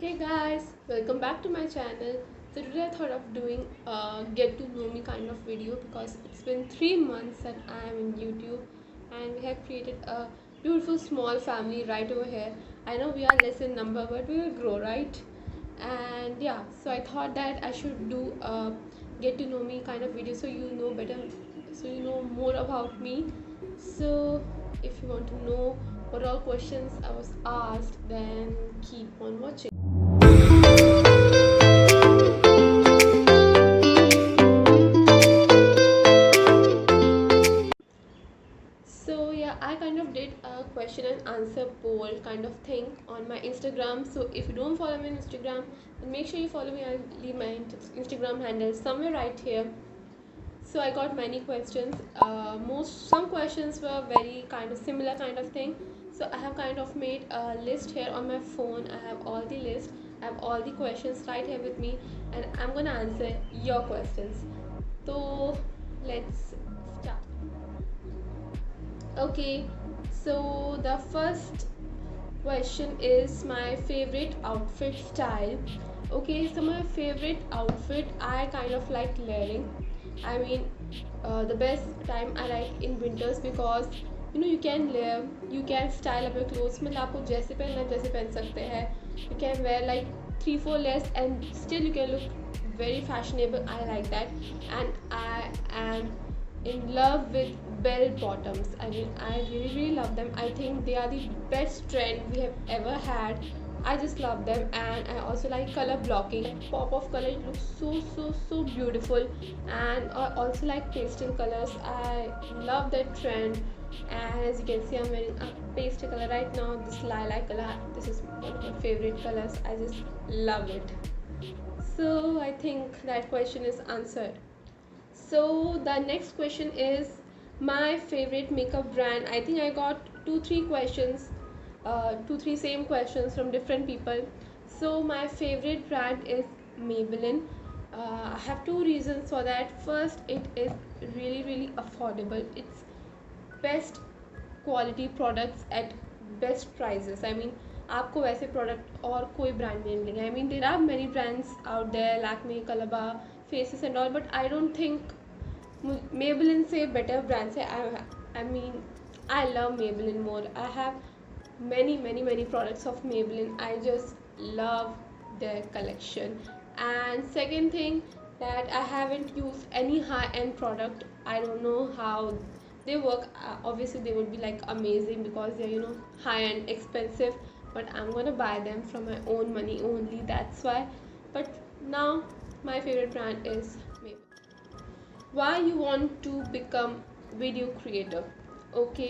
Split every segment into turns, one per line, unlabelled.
Hey guys, welcome back to my channel. So today I thought of doing a get to know me kind of video because it's been 3 months that I am in YouTube and we have created a beautiful small family right over here. I know we are less in number but we will grow, right? And yeah, so I thought that I should do a get to know me kind of video so you know better, so you know more about me. So if you want to know what all questions I was asked, then keep on watching. So yeah, I kind of did a question and answer poll kind of thing on my Instagram. So if you don't follow me on Instagram, then make sure you follow me. I'll leave my Instagram handle somewhere right here. So I got many questions. Some questions were very kind of similar kind of thing. So I have kind of made a list here on my phone. I have all the list. I have all the questions right here with me, and I'm gonna answer your questions. So let's start. Okay, so the first question is my favorite outfit style. Okay, so my favorite outfit I kind of like layering. I mean, the best time I like in winters because you can layer, you can style up your clothes. मतलब आपको जैसे पहनना है वैसे पहन सकते हैं. You can wear like 3-4 less and still you can look very fashionable. I like that, and I am in love with bell bottoms. I mean, I really love them. I think they are the best trend we have ever had. I just love them, and I also like color blocking. Pop of color, it looks so beautiful, and I also like pastel colors. I love that trend, and as you can see, I'm wearing a pastel color right now. This lilac color, this is one of my favorite colors. I just love it. So I think that question is answered. So the next question is my favorite makeup brand. I think I got two, three questions, two, three same questions from different people. So my favorite brand is Maybelline. I have two reasons for that. First, it is really affordable. It's best quality products at best prices. I mean, आपको वैसे product और कोई brand नहीं मिलेंगे. I mean, there are many brands out there, Lakme, Kalaba, Faces and all, but I don't think Maybelline से better brands है. I mean, I love Maybelline more. I have many products of Maybelline. I just love their collection. And second thing, that I haven't used any high-end product. I don't know how they work. Obviously they would be like amazing because they're high-end, expensive, but I'm gonna buy them from my own money only. That's why. But now my favorite brand is Maybelline. Why you want to become video creator? Okay,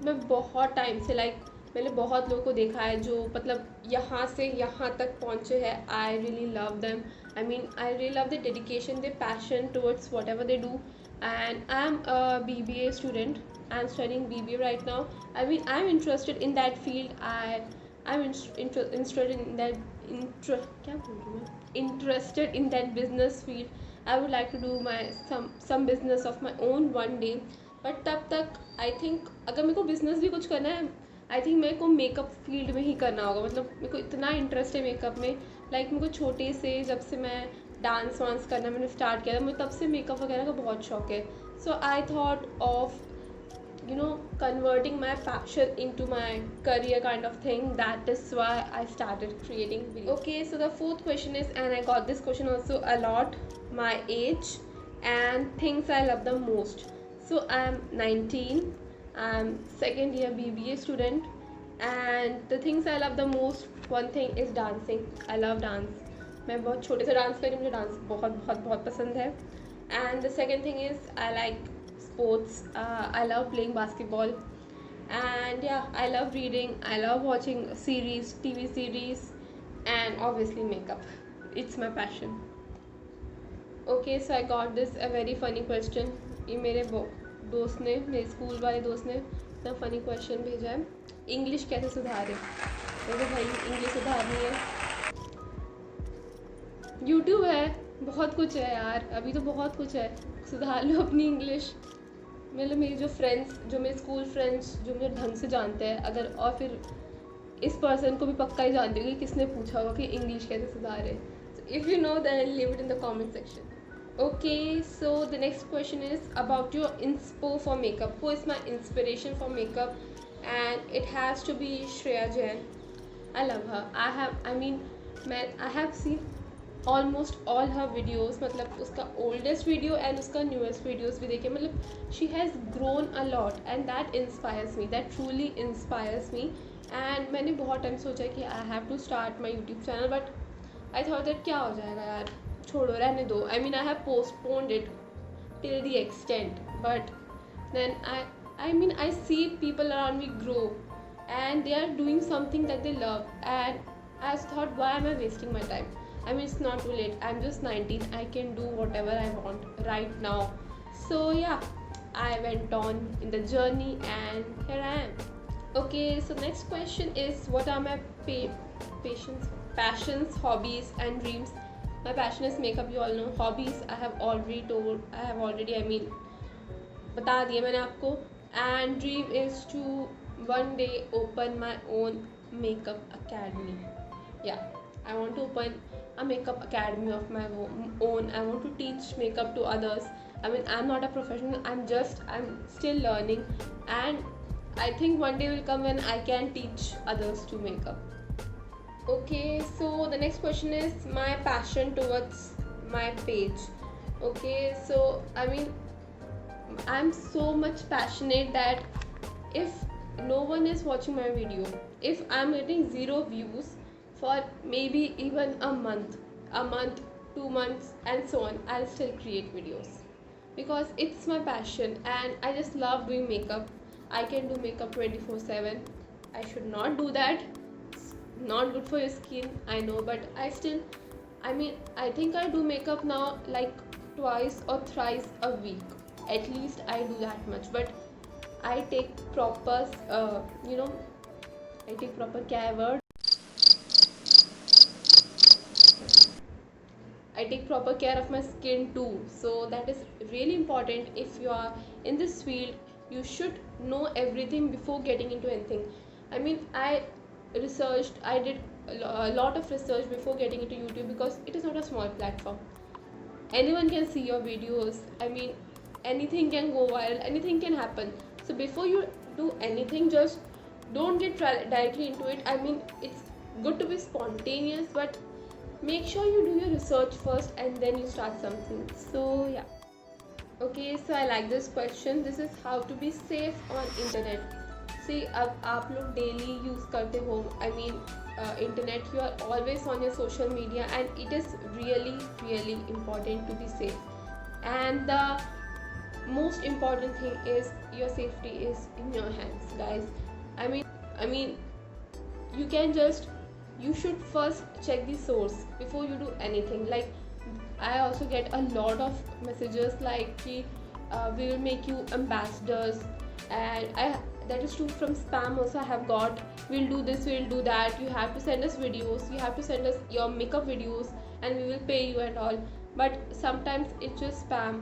मैं बहुत time से मैंने बहुत लोगों को देखा है जो मतलब यहाँ से यहाँ तक पहुँचे हैं. I really love them. I mean, I really love the dedication, the passion towards what ever they do. And I'm a BBA student. I'm studying BBA right now. I mean, I'm interested in that field. I'm interested in that क्या बोल रही हूँ मैं? Interested in that business field. I would like to do my some business of my own one day. But तब तक I think अगर मेरे को business भी कुछ करना है, आई थिंक मेरे को मेकअप फील्ड में ही करना होगा. मतलब मेरे को इतना इंटरेस्ट है मेकअप में. मेरे को छोटे से जब से मैं डांस वांस करना मैंने स्टार्ट किया था, मुझे तब से मेकअप वगैरह का बहुत शौक है. So I thought of converting my passion into my career kind of thing. That is why I started creating videos. Okay, so the fourth question is, and I got this question also a lot, my age and things I love the most. So I'm 19. I'm second year BBA student, and the things I love the most, one thing is dancing. I love dance. मैं बहुत छोटे से dance करी, मुझे dance बहुत पसंद है. And the second thing is I like sports. I love playing basketball, and yeah, I love reading. I love watching series, TV series, and obviously makeup. It's my passion. Okay, so I got this a very funny question. ये मेरे दोस्त ने, मेरे school वाले दोस्त ने इतना funny question भेजा है. इंग्लिश कैसे सुधारें? देखो भाई, इंग्लिश सुधारनी है, यूट्यूब है, बहुत कुछ है यार. अभी तो बहुत कुछ है, सुधार लो अपनी इंग्लिश. मतलब मेरी जो फ्रेंड्स, जो मेरे स्कूल फ्रेंड्स जो मुझे ढंग से जानते हैं, अगर और फिर इस पर्सन को भी पक्का ही जानती होगी किसने पूछा होगा कि इंग्लिश कैसे सुधारे. If you know then leave it in the comment section. Okay, so the next question is about your inspo for makeup. Who is my inspiration for makeup? And it has to be Shreya Jain. I love her. I have seen almost all her videos. मतलब उसका oldest video and उसका newest videos भी देखे. मतलब she has grown a lot and that inspires me. That truly inspires me. And मैंने बहुत time सोचा कि I have to start my YouTube channel, but I thought that क्या हो जाएगा यार, छोड़ो, रहने दो. I mean I have postponed it till the extent, but then I see people around me grow and they are doing something that they love, and I thought, why am I wasting my time? I mean, it's not too late. I'm just 19. I can do whatever I want right now. So yeah, I went on in the journey and here I am. Okay, so next question is, what are my passions, hobbies and dreams? My passion is makeup, you all know. Hobbies I have already बता दिया मैंने आपको. And dream is to one day open my own makeup academy. Yeah, I want to open a makeup academy of my own. I want to teach makeup to others. I mean, I'm not a professional. I'm still learning, and I think one day will come when I can teach others to makeup. Okay, so the next question is my passion towards my page. Okay, so I'm so much passionate that if no one is watching my video, if I'm getting 0 views for maybe even a month, 2 months and so on, I'll still create videos because it's my passion and I just love doing makeup. I can do makeup 24/7. I should not do that. It's not good for your skin, I know, but I think I do makeup now like twice or thrice a week. At least I do that much, but I take proper care. I take proper care of my skin too, so that is really important. If you are in this field, you should know everything before getting into anything. I did a lot of research before getting into YouTube because it is not a small platform. Anyone can see your videos. Anything can go viral, anything can happen. So before you do anything, just don't get directly into it. It's good to be spontaneous, but make sure you do your research first and then you start something. So yeah. Okay, so I like this question. This is how to be safe on internet. See, अब आप लोग daily use करते हो, internet, you are always on your social media, and it is really, really important to be safe. And the most important thing is your safety is in your hands, guys. You should first check the source before you do anything. Like, I also get a lot of messages like we will make you ambassadors, and that is true. From spam also I have got, we'll do this, we'll do that, you have to send us videos, you have to send us your makeup videos and we will pay you and all. But sometimes it's just spam.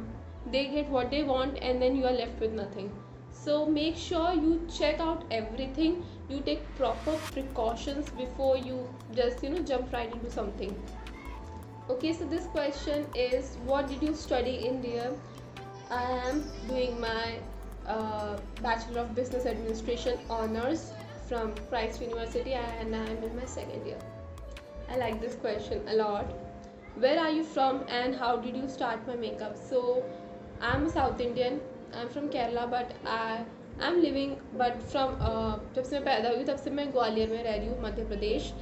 They get what they want and then you are left with nothing. So make sure you check out everything. You take proper precautions before you just jump right into something. Okay, so this question is, what did you study in there? I am doing my Bachelor of Business Administration honors from Christ University, and I am in my 2nd year. I like this question a lot. Where are you from and how did you start my makeup? So I'm a South Indian. I'm from Kerala, but I'm living, but from जब से मैं पैदा हुई तब से मैं ग्वालियर में रह रही हूँ, Madhya Pradesh.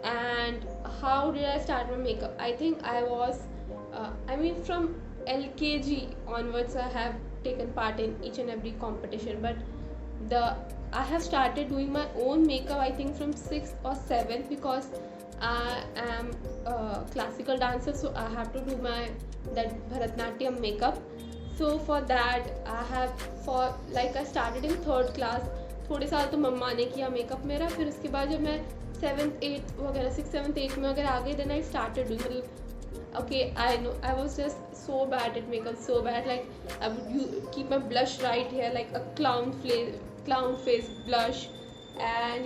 And how did I start my makeup? I think I was from LKG onwards I have taken part in each and every competition, but I have started doing my own makeup I think from 6th or 7th, because I am a classical dancer, so I have to do that Bharatnatyam makeup. So for that I started in 3rd class. थोड़े साल तो मम्मा ने किया makeup मेरा, फिर उसके बाद जब मैं 7th 8th वगैरह 6th 7th 8th में अगर आ गई, then I started doing, okay, I know I was just so bad at makeup, so bad. Like, I would keep my blush right here like a clown face blush, and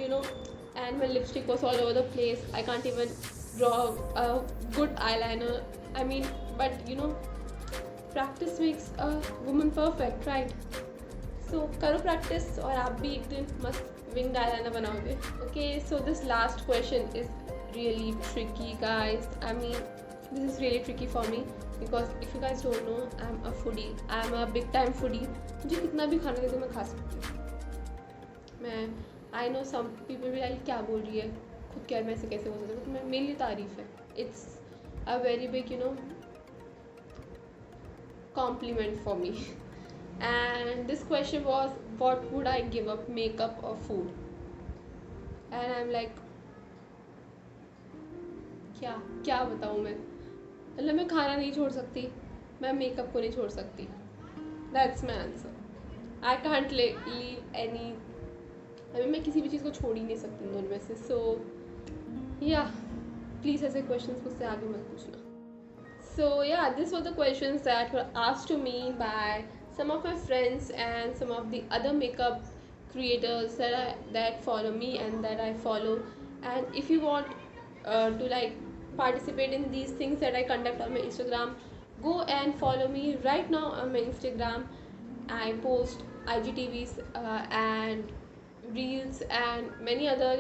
and my lipstick was all over the place. I can't even draw a good eyeliner. I mean, but practice makes a woman perfect, right? So करो practice और आप भी एक दिन मस्त winged eyeliner बनाओगे. Okay, so this last question is really tricky, guys. I mean, this is really tricky for me because if you guys don't know, I'm a foodie. I'm a big time foodie. मुझे कितना भी खाना दे दो मैं खा सकती हूँ. मैं I know some people will like क्या बोल रही है, खुद के यार में ऐसे कैसे हो सकता है, but मेरे लिए तारीफ है. It's a very big compliment for me. And this question was, what would I give up, makeup or food? And I'm like, क्या क्या बताऊँ मैं. मतलब मैं खाना नहीं छोड़ सकती, मैं मेकअप को नहीं छोड़ सकती. That's my answer. I can't leave any. मैं किसी भी चीज़ को छोड़ ही नहीं सकती इन दोनों में से. So yeah, please ऐसे questions मुझसे आगे मत पूछना. So yeah, these were the questions that were asked to me by some of my friends and some of the other makeup creators that follow me and that I follow. And if you want to like participate in these things that I conduct on my Instagram, go and follow me right now on my Instagram. I post IGTVs and reels and many other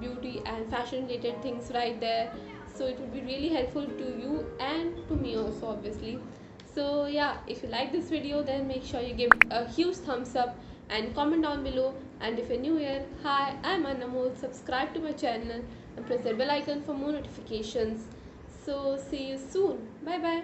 beauty and fashion related things right there, so it would be really helpful to you and to me also, obviously. So yeah, if you like this video, then make sure you give a huge thumbs up and comment down below. And if you're new here, hi, I'm Anamol. Subscribe to my channel and press the bell icon for more notifications. So see you soon. Bye bye.